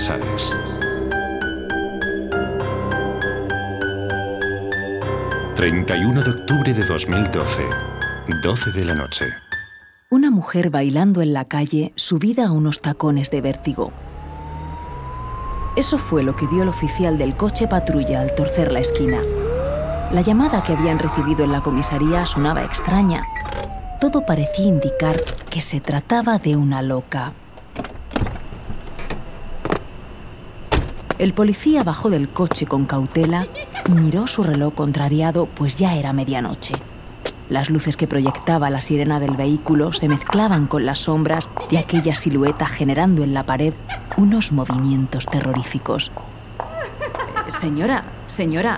Casares. 31 de octubre de 2012, 12 de la noche. Una mujer bailando en la calle, subida a unos tacones de vértigo. Eso fue lo que vio el oficial del coche patrulla al torcer la esquina. La llamada que habían recibido en la comisaría sonaba extraña. Todo parecía indicar que se trataba de una loca. El policía bajó del coche con cautela y miró su reloj contrariado, pues ya era medianoche. Las luces que proyectaba la sirena del vehículo se mezclaban con las sombras de aquella silueta, generando en la pared unos movimientos terroríficos. Señora,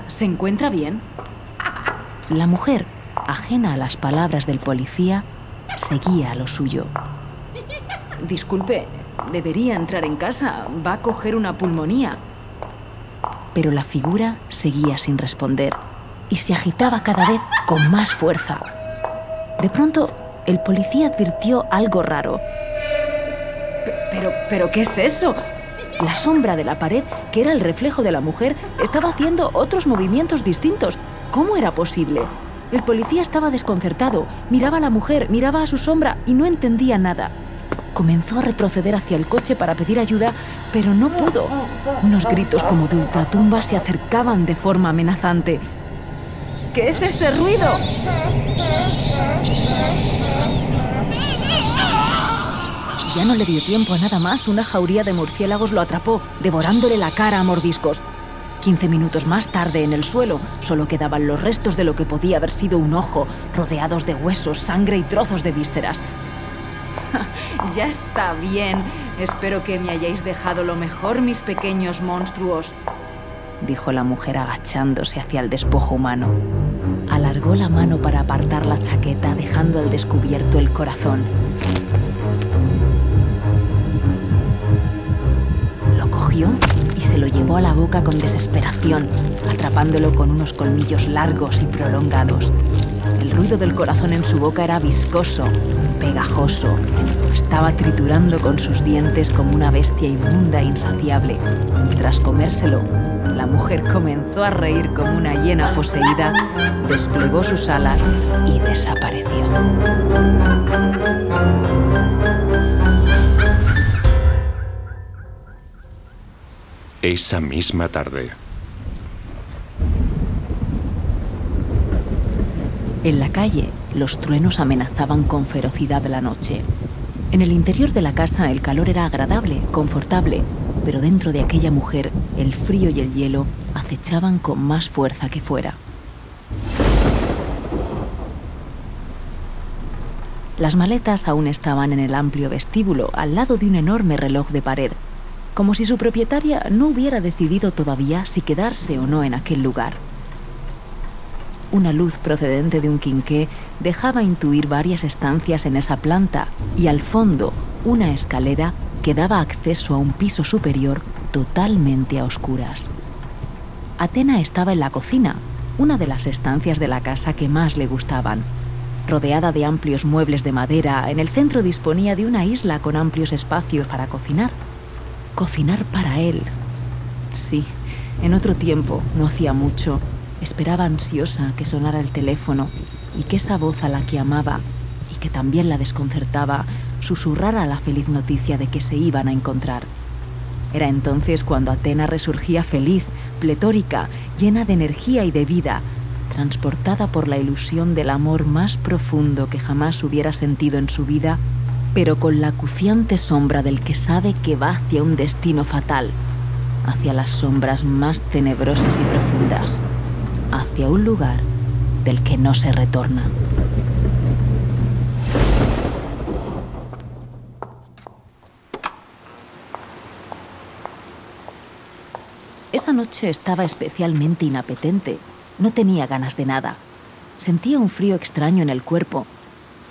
¿se encuentra bien? La mujer, ajena a las palabras del policía, seguía a lo suyo. Disculpe, debería entrar en casa. Va a coger una pulmonía. Pero la figura seguía sin responder y se agitaba cada vez con más fuerza. De pronto, el policía advirtió algo raro. ¿Pero qué es eso? La sombra de la pared, que era el reflejo de la mujer, estaba haciendo otros movimientos distintos. ¿Cómo era posible? El policía estaba desconcertado. Miraba a la mujer, miraba a su sombra y no entendía nada. Comenzó a retroceder hacia el coche para pedir ayuda, pero no pudo. Unos gritos como de ultratumba se acercaban de forma amenazante. ¿Qué es ese ruido? Ya no le dio tiempo a nada más. Una jauría de murciélagos lo atrapó, devorándole la cara a mordiscos. 15 minutos más tarde, en el suelo, solo quedaban los restos de lo que podía haber sido un ojo, rodeados de huesos, sangre y trozos de vísceras. Ya está bien. Espero que me hayáis dejado lo mejor, mis pequeños monstruos, dijo la mujer agachándose hacia el despojo humano. Alargó la mano para apartar la chaqueta, dejando al descubierto el corazón. Lo cogió y se lo llevó a la boca con desesperación, atrapándolo con unos colmillos largos y prolongados. El ruido del corazón en su boca era viscoso, pegajoso. Lo estaba triturando con sus dientes como una bestia inmunda e insaciable. Tras comérselo, la mujer comenzó a reír como una hiena poseída, desplegó sus alas y desapareció. Esa misma tarde. En la calle, los truenos amenazaban con ferocidad la noche. En el interior de la casa el calor era agradable, confortable, pero dentro de aquella mujer el frío y el hielo acechaban con más fuerza que fuera. Las maletas aún estaban en el amplio vestíbulo, al lado de un enorme reloj de pared, como si su propietaria no hubiera decidido todavía si quedarse o no en aquel lugar. Una luz procedente de un quinqué dejaba intuir varias estancias en esa planta y al fondo una escalera que daba acceso a un piso superior totalmente a oscuras. Athena estaba en la cocina, una de las estancias de la casa que más le gustaban. Rodeada de amplios muebles de madera, en el centro disponía de una isla con amplios espacios para cocinar. Cocinar para él. Sí, en otro tiempo, no hacía mucho, esperaba ansiosa que sonara el teléfono y que esa voz a la que amaba y que también la desconcertaba susurrara la feliz noticia de que se iban a encontrar. Era entonces cuando Athena resurgía feliz, pletórica, llena de energía y de vida, transportada por la ilusión del amor más profundo que jamás hubiera sentido en su vida, pero con la acuciante sombra del que sabe que va hacia un destino fatal, hacia las sombras más tenebrosas y profundas, hacia un lugar del que no se retorna. Esa noche estaba especialmente inapetente. No tenía ganas de nada. Sentía un frío extraño en el cuerpo.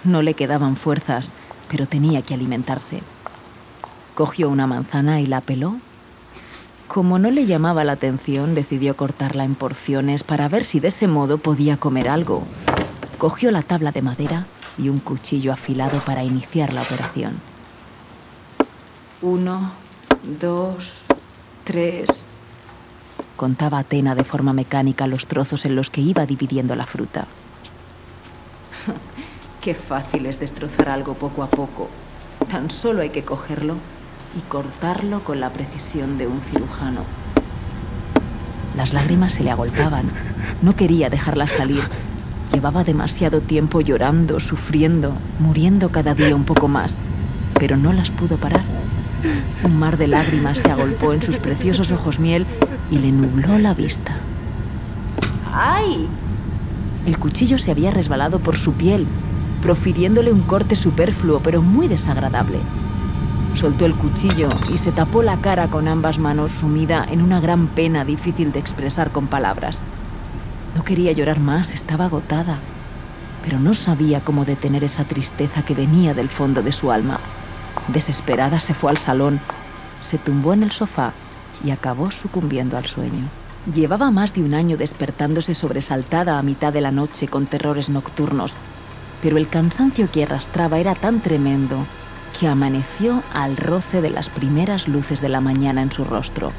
No le quedaban fuerzas, pero tenía que alimentarse. Cogió una manzana y la peló. Como no le llamaba la atención, decidió cortarla en porciones para ver si de ese modo podía comer algo. Cogió la tabla de madera y un cuchillo afilado para iniciar la operación. 1, 2, 3... Contaba Athena de forma mecánica los trozos en los que iba dividiendo la fruta. Qué fácil es destrozar algo poco a poco. Tan solo hay que cogerlo y cortarlo con la precisión de un cirujano. Las lágrimas se le agolpaban. No quería dejarlas salir. Llevaba demasiado tiempo llorando, sufriendo, muriendo cada día un poco más, pero no las pudo parar. Un mar de lágrimas se agolpó en sus preciosos ojos miel y le nubló la vista. ¡Ay! El cuchillo se había resbalado por su piel, profiriéndole un corte superfluo, pero muy desagradable. Soltó el cuchillo y se tapó la cara con ambas manos, sumida en una gran pena difícil de expresar con palabras. No quería llorar más, estaba agotada, pero no sabía cómo detener esa tristeza que venía del fondo de su alma. Desesperada se fue al salón, se tumbó en el sofá y acabó sucumbiendo al sueño. Llevaba más de un año despertándose sobresaltada a mitad de la noche con terrores nocturnos, pero el cansancio que arrastraba era tan tremendo que amaneció al roce de las primeras luces de la mañana en su rostro.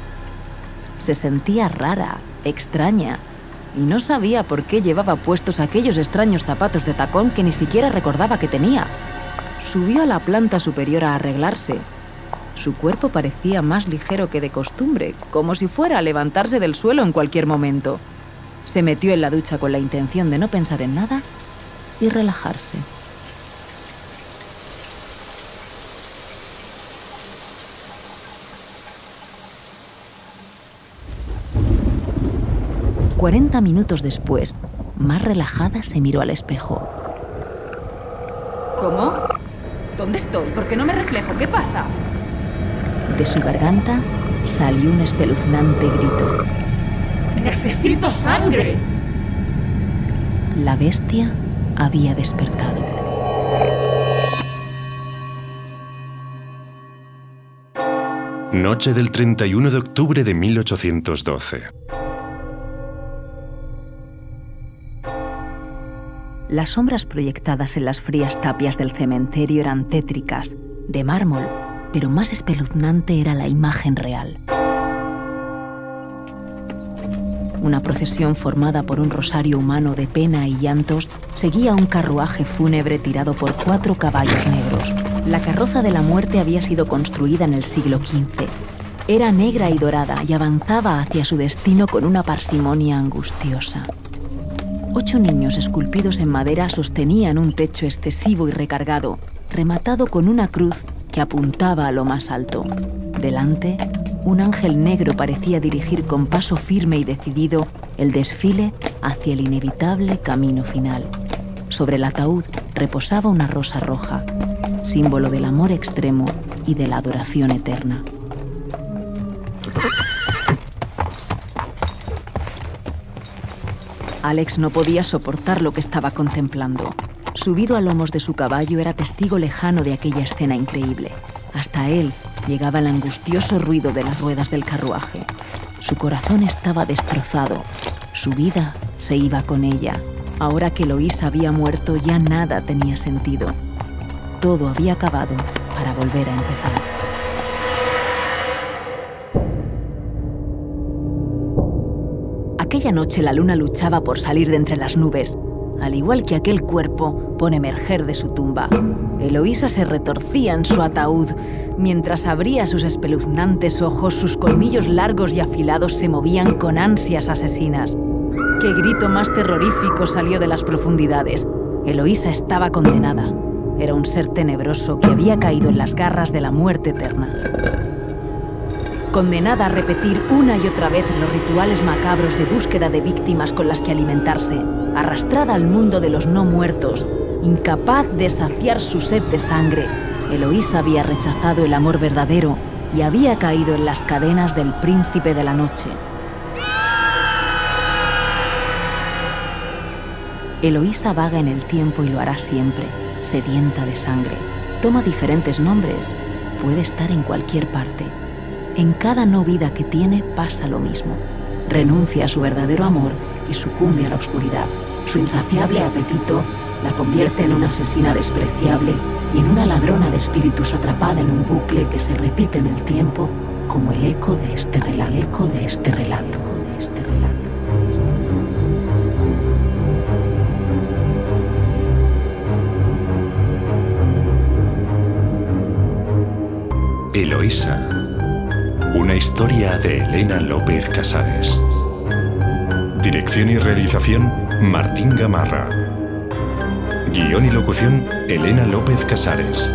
Se sentía rara, extraña, y no sabía por qué llevaba puestos aquellos extraños zapatos de tacón que ni siquiera recordaba que tenía. Subió a la planta superior a arreglarse. Su cuerpo parecía más ligero que de costumbre, como si fuera a levantarse del suelo en cualquier momento. Se metió en la ducha con la intención de no pensar en nada y relajarse. «40 minutos después, más relajada, se miró al espejo. ¿Cómo? ¿Dónde estoy? ¿Por qué no me reflejo? ¿Qué pasa?» De su garganta salió un espeluznante grito. ¡Necesito sangre! La bestia había despertado. Noche del 31 de octubre de 1812. Las sombras proyectadas en las frías tapias del cementerio eran tétricas, de mármol, pero más espeluznante era la imagen real. Una procesión formada por un rosario humano de pena y llantos seguía un carruaje fúnebre tirado por 4 caballos negros. La carroza de la muerte había sido construida en el siglo XV. Era negra y dorada y avanzaba hacia su destino con una parsimonia angustiosa. 8 niños esculpidos en madera sostenían un techo excesivo y recargado, rematado con una cruz que apuntaba a lo más alto. Delante, un ángel negro parecía dirigir con paso firme y decidido el desfile hacia el inevitable camino final. Sobre el ataúd reposaba una rosa roja, símbolo del amor extremo y de la adoración eterna. Alex no podía soportar lo que estaba contemplando. Subido a lomos de su caballo, era testigo lejano de aquella escena increíble. Hasta él llegaba el angustioso ruido de las ruedas del carruaje. Su corazón estaba destrozado. Su vida se iba con ella. Ahora que Eloísa había muerto, ya nada tenía sentido. Todo había acabado para volver a empezar. Aquella noche la luna luchaba por salir de entre las nubes, al igual que aquel cuerpo por emerger de su tumba. Eloísa se retorcía en su ataúd. Mientras abría sus espeluznantes ojos, sus colmillos largos y afilados se movían con ansias asesinas. ¡Qué grito más terrorífico salió de las profundidades! Eloísa estaba condenada. Era un ser tenebroso que había caído en las garras de la muerte eterna. Condenada a repetir una y otra vez los rituales macabros de búsqueda de víctimas con las que alimentarse, arrastrada al mundo de los no muertos, incapaz de saciar su sed de sangre, Eloísa había rechazado el amor verdadero y había caído en las cadenas del príncipe de la noche. Eloísa vaga en el tiempo y lo hará siempre, sedienta de sangre. Toma diferentes nombres, puede estar en cualquier parte. En cada no vida que tiene pasa lo mismo. Renuncia a su verdadero amor y sucumbe a la oscuridad. Su insaciable apetito la convierte en una asesina despreciable y en una ladrona de espíritus atrapada en un bucle que se repite en el tiempo como el eco de este relato. Eloísa, una historia de Elena López Casares. Dirección y realización, Martín Gamarra. Guión y locución, Elena López Casares.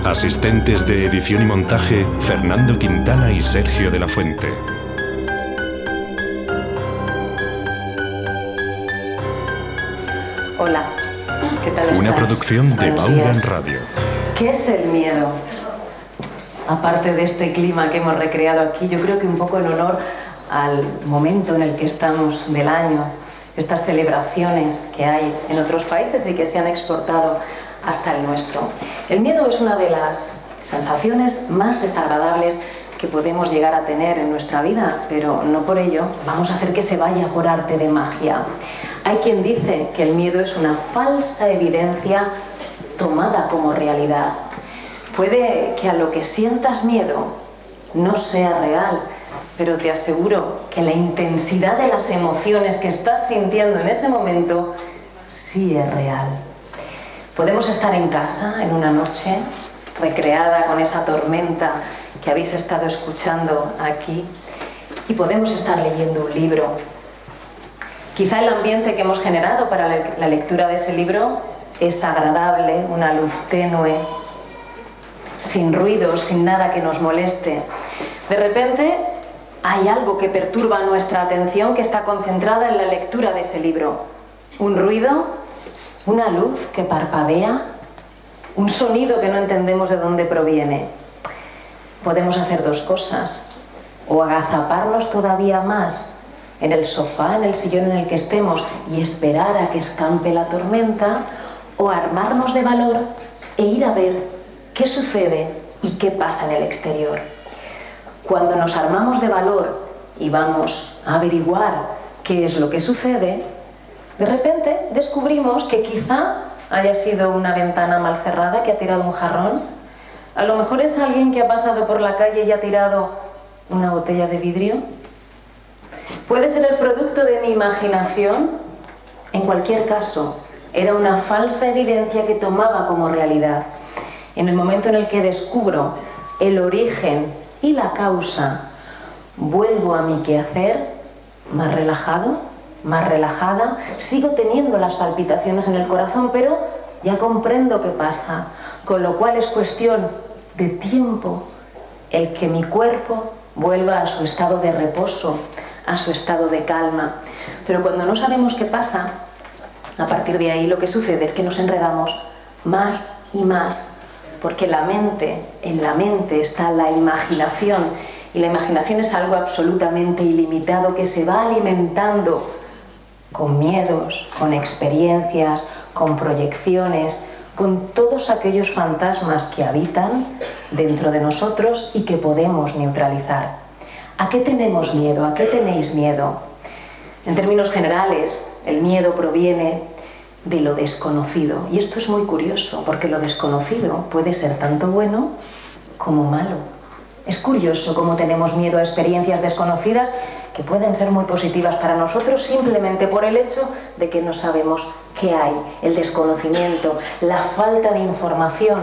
Asistentes de edición y montaje, Fernando Quintana y Sergio de la Fuente. Hola, ¿qué tal estás? Una producción de Vaughan Radio. ¿Qué es el miedo? Aparte de este clima que hemos recreado aquí, yo creo que un poco en honor al momento en el que estamos del año, estas celebraciones que hay en otros países y que se han exportado hasta el nuestro. El miedo es una de las sensaciones más desagradables que podemos llegar a tener en nuestra vida, pero no por ello vamos a hacer que se vaya por arte de magia. Hay quien dice que el miedo es una falsa evidencia tomada como realidad. Puede que a lo que sientas miedo no sea real, pero te aseguro que la intensidad de las emociones que estás sintiendo en ese momento sí es real. Podemos estar en casa en una noche recreada con esa tormenta que habéis estado escuchando aquí y podemos estar leyendo un libro. Quizá el ambiente que hemos generado para la lectura de ese libro es agradable, una luz tenue, sin ruidos, sin nada que nos moleste. De repente hay algo que perturba nuestra atención que está concentrada en la lectura de ese libro. Un ruido, una luz que parpadea, un sonido que no entendemos de dónde proviene. Podemos hacer dos cosas: o agazaparnos todavía más en el sofá, en el sillón en el que estemos y esperar a que escampe la tormenta, o armarnos de valor e ir a ver qué sucede y qué pasa en el exterior. Cuando nos armamos de valor y vamos a averiguar qué es lo que sucede, de repente descubrimos que quizá haya sido una ventana mal cerrada que ha tirado un jarrón. A lo mejor es alguien que ha pasado por la calle y ha tirado una botella de vidrio. Puede ser el producto de mi imaginación. En cualquier caso, era una falsa evidencia que tomaba como realidad. En el momento en el que descubro el origen y la causa, vuelvo a mi quehacer más relajado, más relajada. Sigo teniendo las palpitaciones en el corazón, pero ya comprendo qué pasa, con lo cual es cuestión de tiempo el que mi cuerpo vuelva a su estado de reposo, a su estado de calma. Pero cuando no sabemos qué pasa, a partir de ahí lo que sucede es que nos enredamos más y más, porque en la mente está la imaginación, y la imaginación es algo absolutamente ilimitado que se va alimentando con miedos, con experiencias, con proyecciones, con todos aquellos fantasmas que habitan dentro de nosotros y que podemos neutralizar. ¿A qué tenemos miedo? ¿A qué tenéis miedo? En términos generales, el miedo proviene de lo desconocido. Y esto es muy curioso, porque lo desconocido puede ser tanto bueno como malo. Es curioso cómo tenemos miedo a experiencias desconocidas que pueden ser muy positivas para nosotros simplemente por el hecho de que no sabemos qué hay, el desconocimiento, la falta de información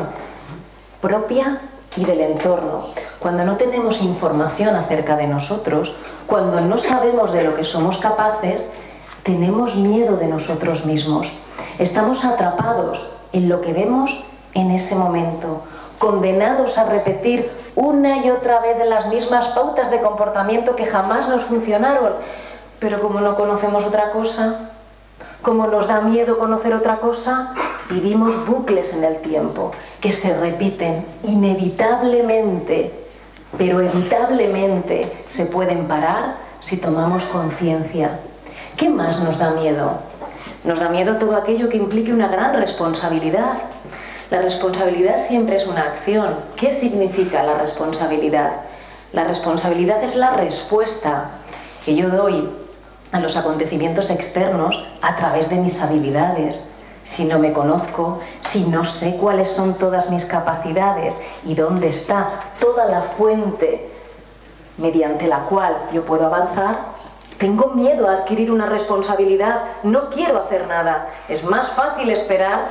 propia y del entorno. Cuando no tenemos información acerca de nosotros, cuando no sabemos de lo que somos capaces, tenemos miedo de nosotros mismos. Estamos atrapados en lo que vemos en ese momento, condenados a repetir una y otra vez las mismas pautas de comportamiento que jamás nos funcionaron. Pero como no conocemos otra cosa, como nos da miedo conocer otra cosa, vivimos bucles en el tiempo que se repiten inevitablemente, pero evitablemente se pueden parar si tomamos conciencia. ¿Qué más nos da miedo? Nos da miedo todo aquello que implique una gran responsabilidad. La responsabilidad siempre es una acción. ¿Qué significa la responsabilidad? La responsabilidad es la respuesta que yo doy a los acontecimientos externos a través de mis habilidades. si no me conozco, si no sé cuáles son todas mis capacidades y dónde está toda la fuente mediante la cual yo puedo avanzar, tengo miedo a adquirir una responsabilidad, no quiero hacer nada. Es más fácil esperar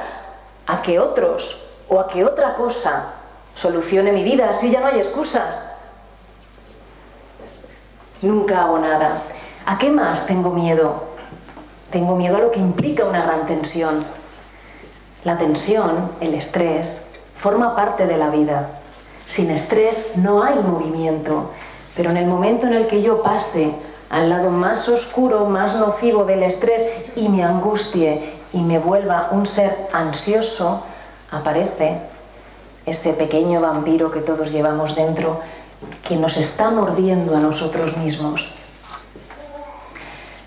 a que otros o a que otra cosa solucione mi vida, así ya no hay excusas. Nunca hago nada. ¿A qué más tengo miedo? Tengo miedo a lo que implica una gran tensión. La tensión, el estrés, forma parte de la vida. Sin estrés no hay movimiento, pero en el momento en el que yo pase al lado más oscuro, más nocivo del estrés y me angustie y me vuelva un ser ansioso, aparece ese pequeño vampiro que todos llevamos dentro, que nos está mordiendo a nosotros mismos.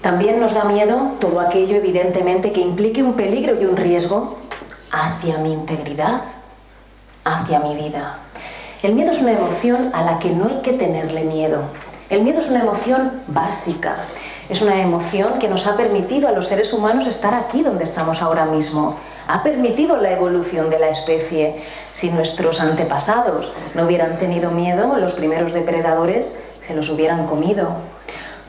También nos da miedo todo aquello, evidentemente, que implique un peligro y un riesgo hacia mi integridad, hacia mi vida. El miedo es una emoción a la que no hay que tenerle miedo. El miedo es una emoción básica. Es una emoción que nos ha permitido a los seres humanos estar aquí donde estamos ahora mismo. Ha permitido la evolución de la especie. Si nuestros antepasados no hubieran tenido miedo, los primeros depredadores se los hubieran comido.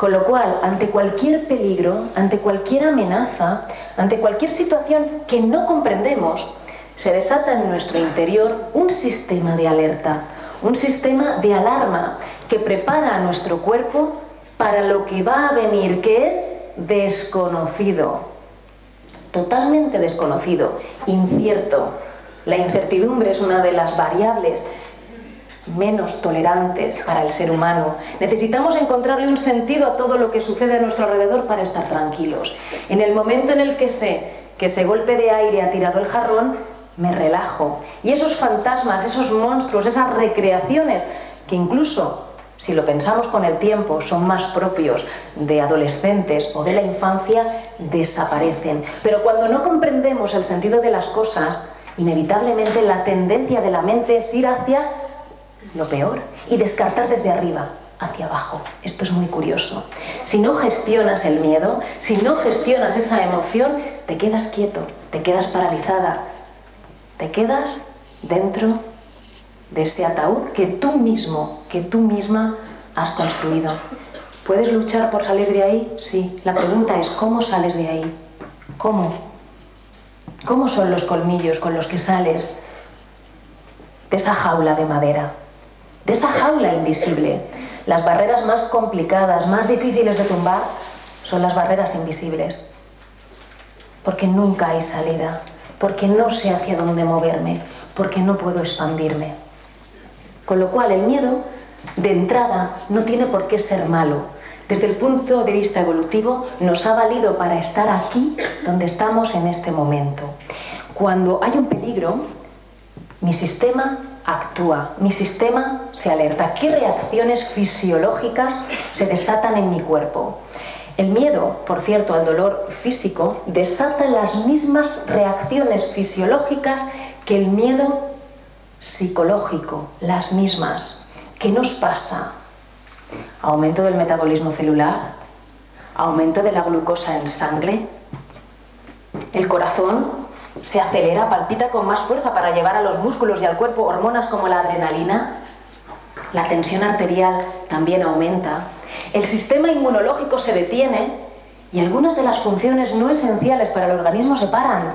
Con lo cual, ante cualquier peligro, ante cualquier amenaza, ante cualquier situación que no comprendemos, se desata en nuestro interior un sistema de alerta, un sistema de alarma que prepara a nuestro cuerpo para lo que va a venir, que es desconocido, totalmente desconocido, incierto. La incertidumbre es una de las variables menos tolerantes para el ser humano. Necesitamos encontrarle un sentido a todo lo que sucede a nuestro alrededor para estar tranquilos. En el momento en el que sé que ese golpe de aire ha tirado el jarrón, me relajo. Y esos fantasmas, esos monstruos, esas recreaciones, que incluso, si lo pensamos con el tiempo, son más propios de adolescentes o de la infancia, desaparecen. Pero cuando no comprendemos el sentido de las cosas, inevitablemente la tendencia de la mente es ir hacia lo peor y descartar desde arriba hacia abajo. Esto es muy curioso. Si no gestionas el miedo, si no gestionas esa emoción, te quedas quieto, te quedas paralizada, te quedas dentro de ese ataúd que tú mismo, que tú misma has construido. ¿Puedes luchar por salir de ahí? Sí. La pregunta es, ¿cómo sales de ahí? ¿Cómo? ¿Cómo son los colmillos con los que sales de esa jaula de madera? De esa jaula invisible. Las barreras más complicadas, más difíciles de tumbar, son las barreras invisibles. Porque nunca hay salida, porque no sé hacia dónde moverme, porque no puedo expandirme. Con lo cual el miedo, de entrada, no tiene por qué ser malo. Desde el punto de vista evolutivo, nos ha valido para estar aquí donde estamos en este momento. Cuando hay un peligro, mi sistema actúa, mi sistema se alerta. ¿Qué reacciones fisiológicas se desatan en mi cuerpo? El miedo, por cierto, al dolor físico, desata las mismas reacciones fisiológicas que el miedo psicológico, las mismas. ¿Qué nos pasa? Aumento del metabolismo celular, aumento de la glucosa en sangre, el corazón se acelera, palpita con más fuerza para llevar a los músculos y al cuerpo hormonas como la adrenalina, la tensión arterial también aumenta, el sistema inmunológico se detiene y algunas de las funciones no esenciales para el organismo se paran.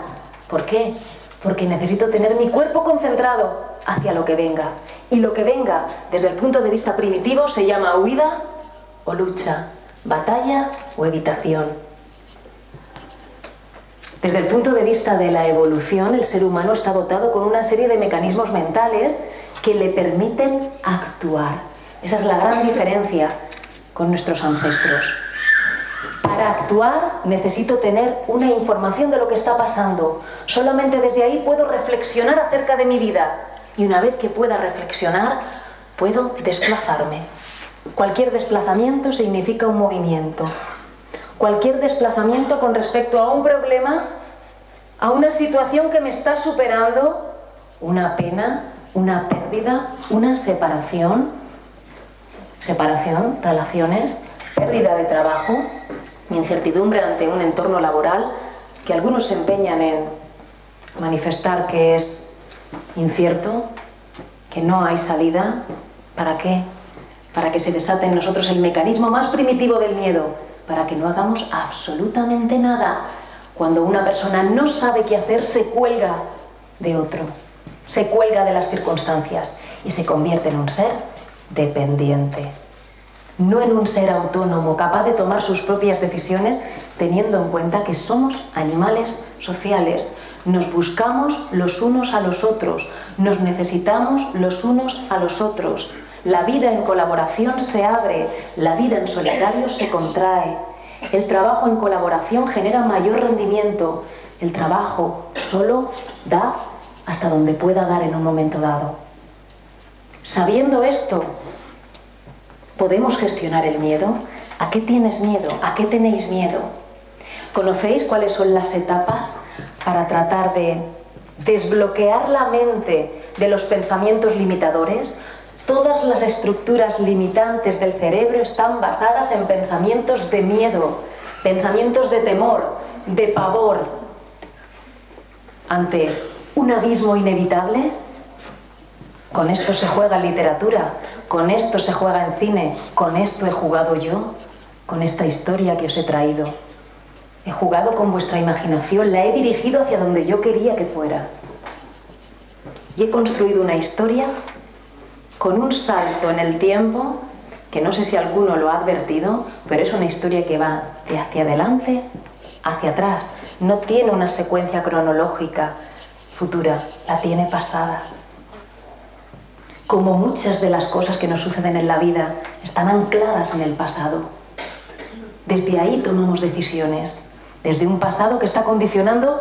¿Por qué? Porque necesito tener mi cuerpo concentrado hacia lo que venga. Y lo que venga, desde el punto de vista primitivo, se llama huida o lucha, batalla o evitación. Desde el punto de vista de la evolución, el ser humano está dotado con una serie de mecanismos mentales que le permiten actuar. Esa es la gran diferencia con nuestros ancestros. Para actuar necesito tener una información de lo que está pasando. Solamente desde ahí puedo reflexionar acerca de mi vida. Y una vez que pueda reflexionar, puedo desplazarme. Cualquier desplazamiento significa un movimiento. Cualquier desplazamiento con respecto a un problema, a una situación que me está superando, una pena, una pérdida, una separación, relaciones, pérdida de trabajo, incertidumbre ante un entorno laboral que algunos se empeñan en manifestar que es incierto, que no hay salida. ¿Para qué? Para que se desate en nosotros el mecanismo más primitivo del miedo, para que no hagamos absolutamente nada. Cuando una persona no sabe qué hacer, se cuelga de otro, se cuelga de las circunstancias y se convierte en un ser dependiente, no en un ser autónomo, capaz de tomar sus propias decisiones, teniendo en cuenta que somos animales sociales. Nos buscamos los unos a los otros, nos necesitamos los unos a los otros. La vida en colaboración se abre, la vida en solitario se contrae. El trabajo en colaboración genera mayor rendimiento. El trabajo solo da hasta donde pueda dar en un momento dado. Sabiendo esto, ¿podemos gestionar el miedo? ¿A qué tienes miedo? ¿A qué tenéis miedo? ¿Conocéis cuáles son las etapas para tratar de desbloquear la mente de los pensamientos limitadores? Todas las estructuras limitantes del cerebro están basadas en pensamientos de miedo, pensamientos de temor, de pavor. Ante un abismo inevitable, con esto se juega en literatura, con esto se juega en cine, con esto he jugado yo, con esta historia que os he traído. He jugado con vuestra imaginación, la he dirigido hacia donde yo quería que fuera. Y he construido una historia con un salto en el tiempo, que no sé si alguno lo ha advertido, pero es una historia que va de hacia adelante, hacia atrás. No tiene una secuencia cronológica futura, la tiene pasada. Como muchas de las cosas que nos suceden en la vida están ancladas en el pasado. Desde ahí tomamos decisiones, desde un pasado que está condicionando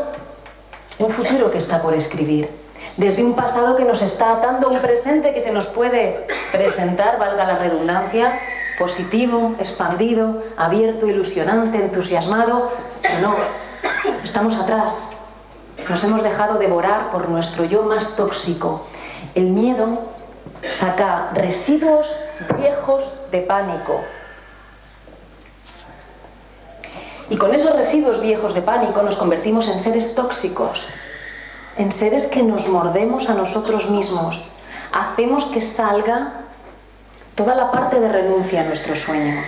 un futuro que está por escribir. Desde un pasado que nos está atando a un presente que se nos puede presentar, valga la redundancia, positivo, expandido, abierto, ilusionante, entusiasmado. Pero no, estamos atrás. Nos hemos dejado devorar por nuestro yo más tóxico. El miedo saca residuos viejos de pánico. Y con esos residuos viejos de pánico nos convertimos en seres tóxicos. En seres que nos mordemos a nosotros mismos. Hacemos que salga toda la parte de renuncia a nuestro sueño.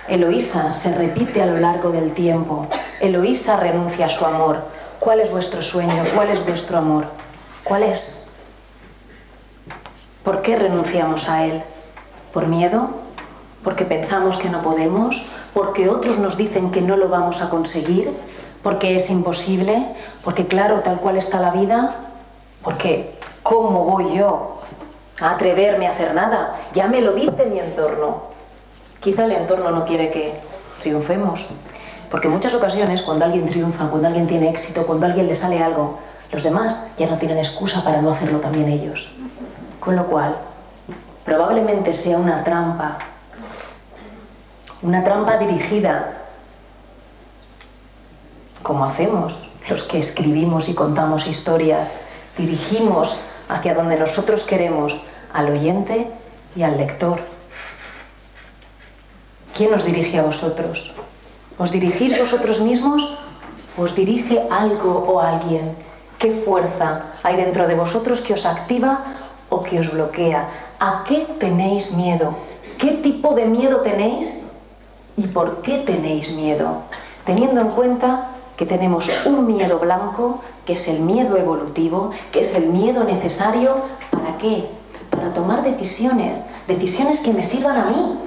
Eloísa se repite a lo largo del tiempo. Eloísa renuncia a su amor. ¿Cuál es vuestro sueño? ¿Cuál es vuestro amor? ¿Cuál es? ¿Por qué renunciamos a él? ¿Por miedo? ¿Porque pensamos que no podemos? ¿Porque otros nos dicen que no lo vamos a conseguir? ¿Porque es imposible? ¿Porque claro, tal cual está la vida? ¿Porque cómo voy yo a atreverme a hacer nada? Ya me lo dice mi entorno. Quizá el entorno no quiere que triunfemos. Porque en muchas ocasiones, cuando alguien triunfa, cuando alguien tiene éxito, cuando a alguien le sale algo, los demás ya no tienen excusa para no hacerlo también ellos. Con lo cual, probablemente sea una trampa dirigida, como hacemos los que escribimos y contamos historias, dirigimos hacia donde nosotros queremos al oyente y al lector. ¿Quién os dirige a vosotros? ¿Os dirigís vosotros mismos o os dirige algo o alguien? ¿Qué fuerza hay dentro de vosotros que os activa o que os bloquea? ¿A qué tenéis miedo? ¿Qué tipo de miedo tenéis y por qué tenéis miedo? Teniendo en cuenta que tenemos un miedo blanco, que es el miedo evolutivo, que es el miedo necesario, ¿para qué? Para tomar decisiones que me sirvan a mí,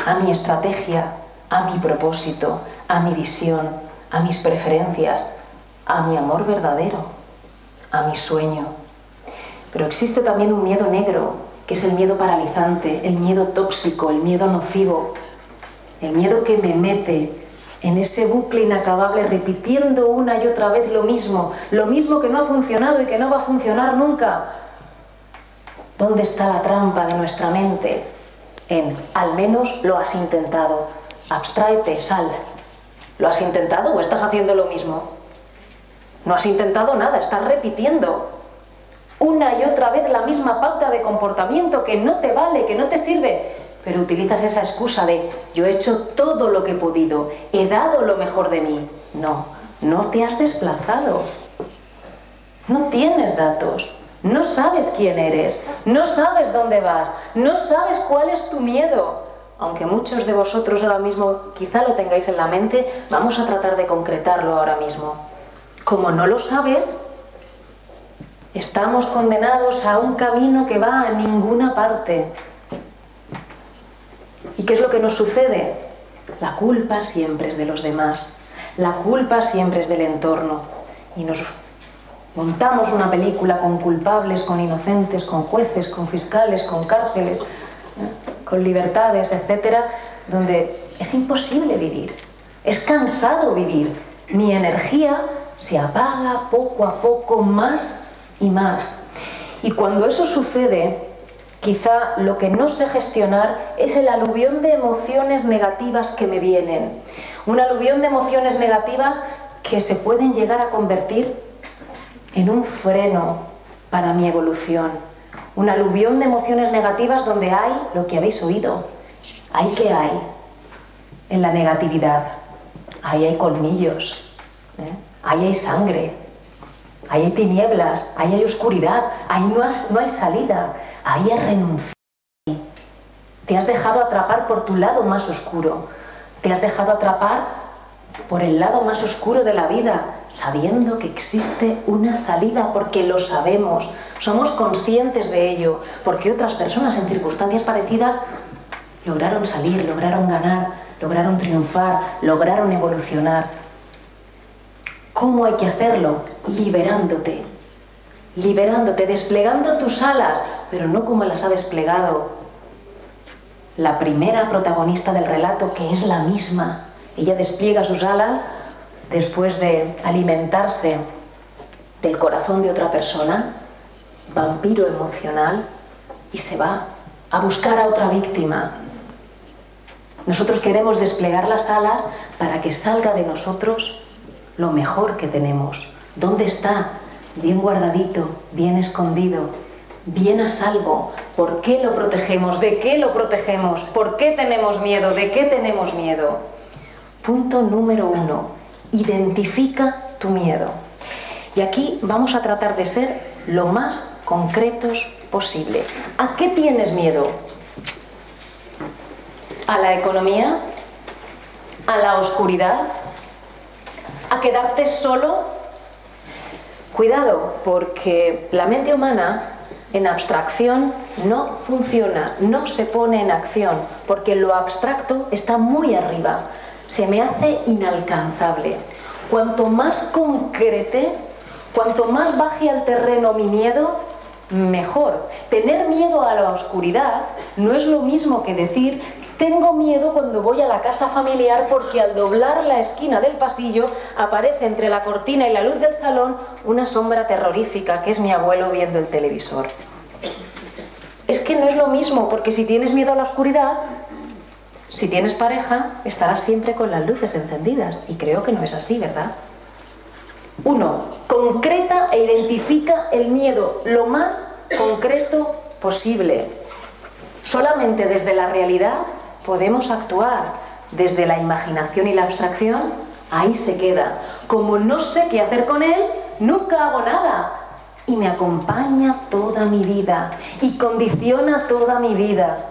a mi estrategia, a mi propósito, a mi visión, a mis preferencias, a mi amor verdadero, a mi sueño. Pero existe también un miedo negro, que es el miedo paralizante, el miedo tóxico, el miedo nocivo, el miedo que me mete en ese bucle inacabable repitiendo una y otra vez lo mismo que no ha funcionado y que no va a funcionar nunca. ¿Dónde está la trampa de nuestra mente? En al menos lo has intentado. Abstráete, sal. ¿Lo has intentado o estás haciendo lo mismo? No has intentado nada, estás repitiendo una y otra vez la misma pauta de comportamiento que no te vale, que no te sirve. Pero utilizas esa excusa de yo he hecho todo lo que he podido, he dado lo mejor de mí. No, no te has desplazado. No tienes datos, no sabes quién eres, no sabes dónde vas, no sabes cuál es tu miedo. Aunque muchos de vosotros ahora mismo quizá lo tengáis en la mente, vamos a tratar de concretarlo ahora mismo. Como no lo sabes, estamos condenados a un camino que va a ninguna parte. ¿Y qué es lo que nos sucede? La culpa siempre es de los demás, la culpa siempre es del entorno. Y nos montamos una película con culpables, con inocentes, con jueces, con fiscales, con cárceles, con libertades, etcétera, donde es imposible vivir, es cansado vivir. Mi energía se apaga poco a poco más y más. Y cuando eso sucede, quizá lo que no sé gestionar es el aluvión de emociones negativas que me vienen. Un aluvión de emociones negativas que se pueden llegar a convertir en un freno para mi evolución. Un aluvión de emociones negativas donde hay lo que habéis oído. ¿Hay qué hay? En la negatividad. Ahí hay colmillos, ahí hay sangre, ahí hay tinieblas, ahí hay oscuridad, ahí no hay salida, ahí hay renuncia. Te has dejado atrapar por tu lado más oscuro, te has dejado atrapar por el lado más oscuro de la vida, sabiendo que existe una salida, porque lo sabemos, somos conscientes de ello, porque otras personas en circunstancias parecidas lograron salir, lograron ganar, lograron triunfar, lograron evolucionar. ¿Cómo hay que hacerlo? Liberándote, desplegando tus alas, pero no como las ha desplegado la primera protagonista del relato, que es la misma. Ella despliega sus alas después de alimentarse del corazón de otra persona, vampiro emocional, y se va a buscar a otra víctima. Nosotros queremos desplegar las alas para que salga de nosotros lo mejor que tenemos. ¿Dónde está? Bien guardadito, bien escondido, bien a salvo. ¿Por qué lo protegemos? ¿De qué lo protegemos? ¿Por qué tenemos miedo? ¿De qué tenemos miedo? Punto número 1. Identifica tu miedo. Y aquí vamos a tratar de ser lo más concretos posible. ¿A qué tienes miedo? ¿A la economía? ¿A la oscuridad? ¿A quedarte solo? Cuidado, porque la mente humana en abstracción no funciona, no se pone en acción, porque lo abstracto está muy arriba. Se me hace inalcanzable. Cuanto más concrete, cuanto más baje al terreno mi miedo, mejor. Tener miedo a la oscuridad no es lo mismo que decir: tengo miedo cuando voy a la casa familiar porque al doblar la esquina del pasillo aparece entre la cortina y la luz del salón una sombra terrorífica que es mi abuelo viendo el televisor. Es que no es lo mismo, porque si tienes miedo a la oscuridad, si tienes pareja, estarás siempre con las luces encendidas. Y creo que no es así, ¿verdad? 1. Concreta e identifica el miedo lo más concreto posible. Solamente desde la realidad podemos actuar. Desde la imaginación y la abstracción, ahí se queda. Como no sé qué hacer con él, nunca hago nada. Y me acompaña toda mi vida. Y condiciona toda mi vida.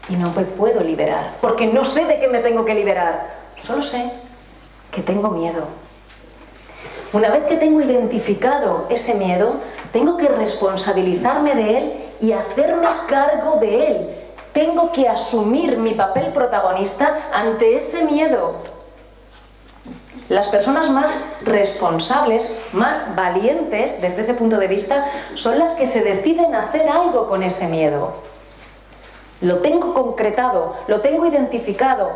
Y no me puedo liberar, porque no sé de qué me tengo que liberar. Solo sé que tengo miedo. Una vez que tengo identificado ese miedo, tengo que responsabilizarme de él y hacerme cargo de él. Tengo que asumir mi papel protagonista ante ese miedo. Las personas más responsables, más valientes desde ese punto de vista, son las que se deciden a hacer algo con ese miedo. Lo tengo concretado, lo tengo identificado,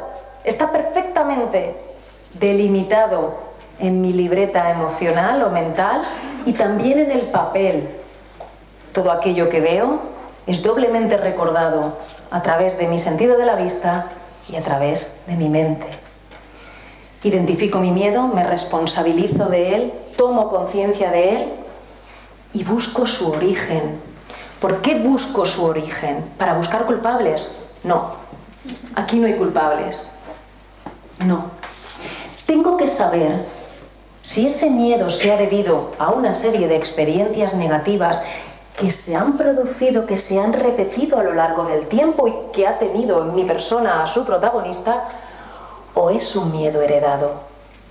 está perfectamente delimitado en mi libreta emocional o mental y también en el papel. Todo aquello que veo es doblemente recordado a través de mi sentido de la vista y a través de mi mente. Identifico mi miedo, me responsabilizo de él, tomo conciencia de él y busco su origen. ¿Por qué busco su origen? ¿Para buscar culpables? No. Aquí no hay culpables. No. Tengo que saber Si ese miedo se ha debido a una serie de experiencias negativas que se han producido, que se han repetido a lo largo del tiempo y que ha tenido en mi persona a su protagonista, o es un miedo heredado.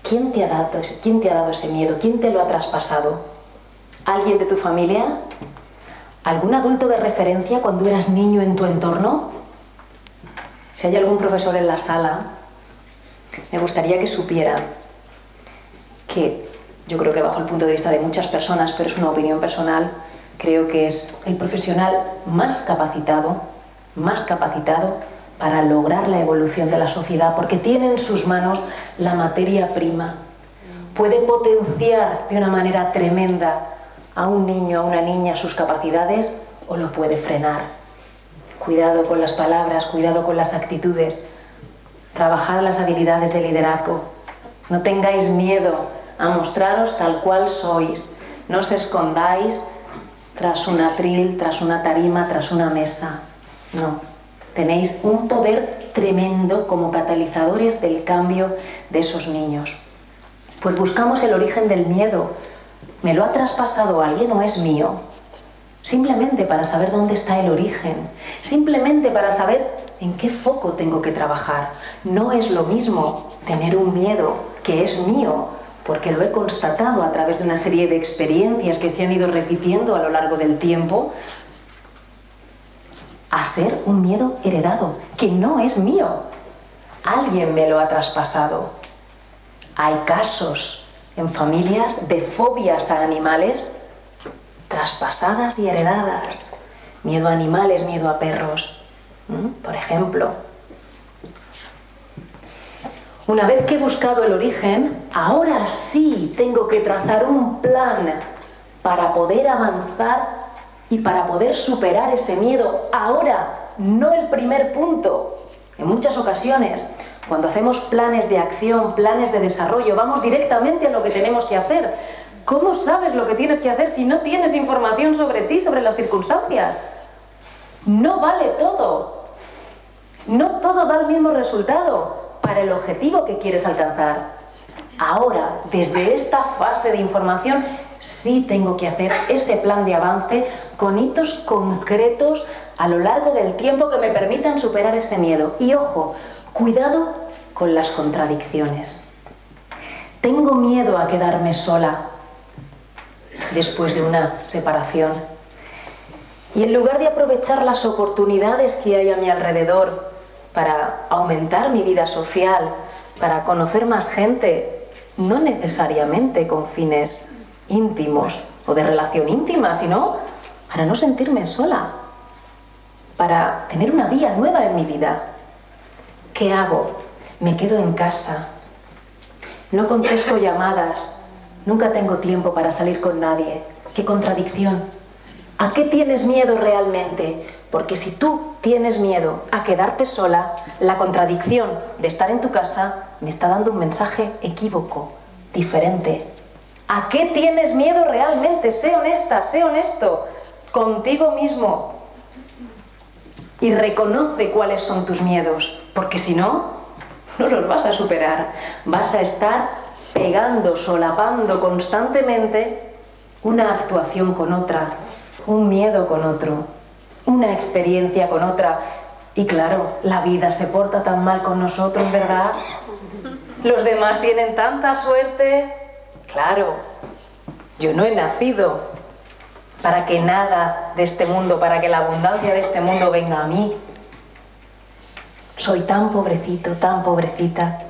¿Quién te ha dado ese miedo? ¿Quién te lo ha traspasado? ¿Alguien de tu familia? ¿Algún adulto de referencia cuando eras niño en tu entorno? Si hay algún profesor en la sala, me gustaría que supiera que yo creo que bajo el punto de vista de muchas personas, pero es una opinión personal, creo que es el profesional más capacitado para lograr la evolución de la sociedad, porque tiene en sus manos la materia prima. Puede potenciar de una manera tremenda a un niño, a una niña, sus capacidades, o lo puede frenar. Cuidado con las palabras, cuidado con las actitudes. Trabajad las habilidades de liderazgo. No tengáis miedo a mostraros tal cual sois. No os escondáis tras un atril, tras una tarima, tras una mesa. No. Tenéis un poder tremendo como catalizadores del cambio de esos niños. Pues buscamos el origen del miedo. ¿Me lo ha traspasado alguien o es mío? Simplemente para saber dónde está el origen. Simplemente para saber en qué foco tengo que trabajar. No es lo mismo tener un miedo que es mío, porque lo he constatado a través de una serie de experiencias que se han ido repitiendo a lo largo del tiempo, a ser un miedo heredado, que no es mío. Alguien me lo ha traspasado. Hay casos en familias de fobias a animales traspasadas y heredadas. Miedo a animales, miedo a perros, por ejemplo. Una vez que he buscado el origen, ahora sí tengo que trazar un plan para poder avanzar y para poder superar ese miedo. Ahora, no el primer punto. En muchas ocasiones, cuando hacemos planes de acción, planes de desarrollo, vamos directamente a lo que tenemos que hacer. ¿Cómo sabes lo que tienes que hacer si no tienes información sobre ti, sobre las circunstancias? No vale todo. No todo da el mismo resultado para el objetivo que quieres alcanzar. Ahora, desde esta fase de información, sí tengo que hacer ese plan de avance con hitos concretos a lo largo del tiempo que me permitan superar ese miedo. Y ojo, cuidado con las contradicciones. Tengo miedo a quedarme sola después de una separación. Y en lugar de aprovechar las oportunidades que hay a mi alrededor para aumentar mi vida social, para conocer más gente, no necesariamente con fines íntimos o de relación íntima, sino para no sentirme sola, para tener una vía nueva en mi vida. ¿Qué hago? Me quedo en casa, no contesto llamadas, nunca tengo tiempo para salir con nadie. ¡Qué contradicción! ¿A qué tienes miedo realmente? Porque si tú tienes miedo a quedarte sola, la contradicción de estar en tu casa me está dando un mensaje equívoco, diferente. ¿A qué tienes miedo realmente? Sé honesta, sé honesto contigo mismo y reconoce cuáles son tus miedos, porque si no, no los vas a superar. Vas a estar pegando, solapando constantemente una actuación con otra, un miedo con otro, una experiencia con otra. Y claro, la vida se porta tan mal con nosotros, ¿verdad? Los demás tienen tanta suerte. Claro, yo no he nacido para que nada de este mundo, para que la abundancia de este mundo venga a mí. Soy tan pobrecito, tan pobrecita.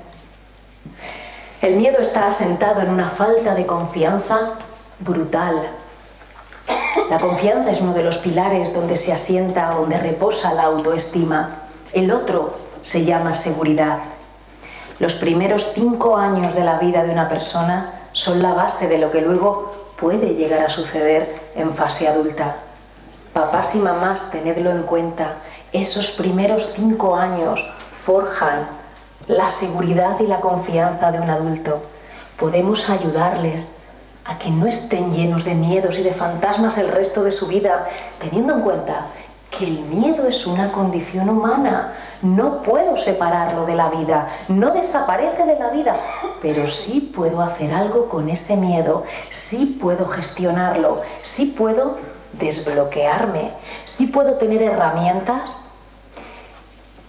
El miedo está asentado en una falta de confianza brutal. La confianza es uno de los pilares donde se asienta, donde reposa la autoestima. El otro se llama seguridad. Los primeros 5 años de la vida de una persona son la base de lo que luego puede llegar a suceder en fase adulta. Papás y mamás, tenedlo en cuenta. Esos primeros 5 años forjan la seguridad y la confianza de un adulto. Podemos ayudarles a que no estén llenos de miedos y de fantasmas el resto de su vida, teniendo en cuenta que el miedo es una condición humana. No puedo separarlo de la vida, no desaparece de la vida, pero sí puedo hacer algo con ese miedo, sí puedo gestionarlo, sí puedo desbloquearme, sí puedo tener herramientas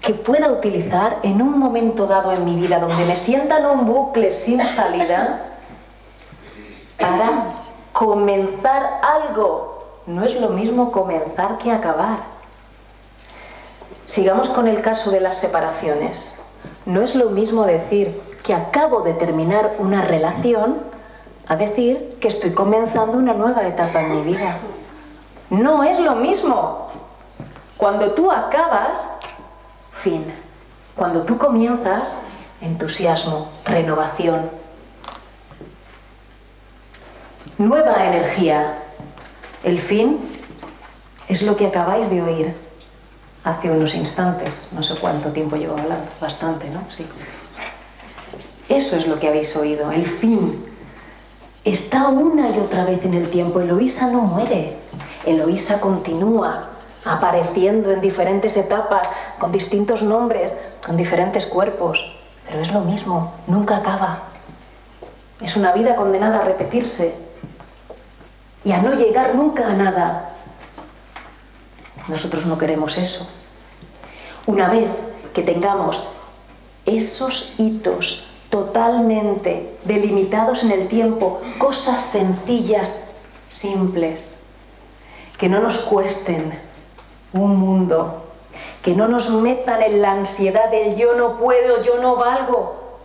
que pueda utilizar en un momento dado en mi vida donde me sienta en un bucle sin salida para comenzar algo. No es lo mismo comenzar que acabar. Sigamos con el caso de las separaciones. No es lo mismo decir que acabo de terminar una relación a decir que estoy comenzando una nueva etapa en mi vida. No es lo mismo. Cuando tú acabas, fin. Cuando tú comienzas, entusiasmo, renovación, nueva energía. El fin es lo que acabáis de oír hace unos instantes. No sé cuánto tiempo llevo hablando. Bastante, ¿no? Sí. Eso es lo que habéis oído. El fin está una y otra vez en el tiempo. Eloísa no muere. Eloísa continúa apareciendo en diferentes etapas, con distintos nombres, con diferentes cuerpos. Pero es lo mismo. Nunca acaba. Es una vida condenada a repetirse y a no llegar nunca a nada. Nosotros no queremos eso. Una vez que tengamos esos hitos totalmente delimitados en el tiempo, cosas sencillas, simples, que no nos cuesten un mundo, que no nos metan en la ansiedad del yo no puedo, yo no valgo.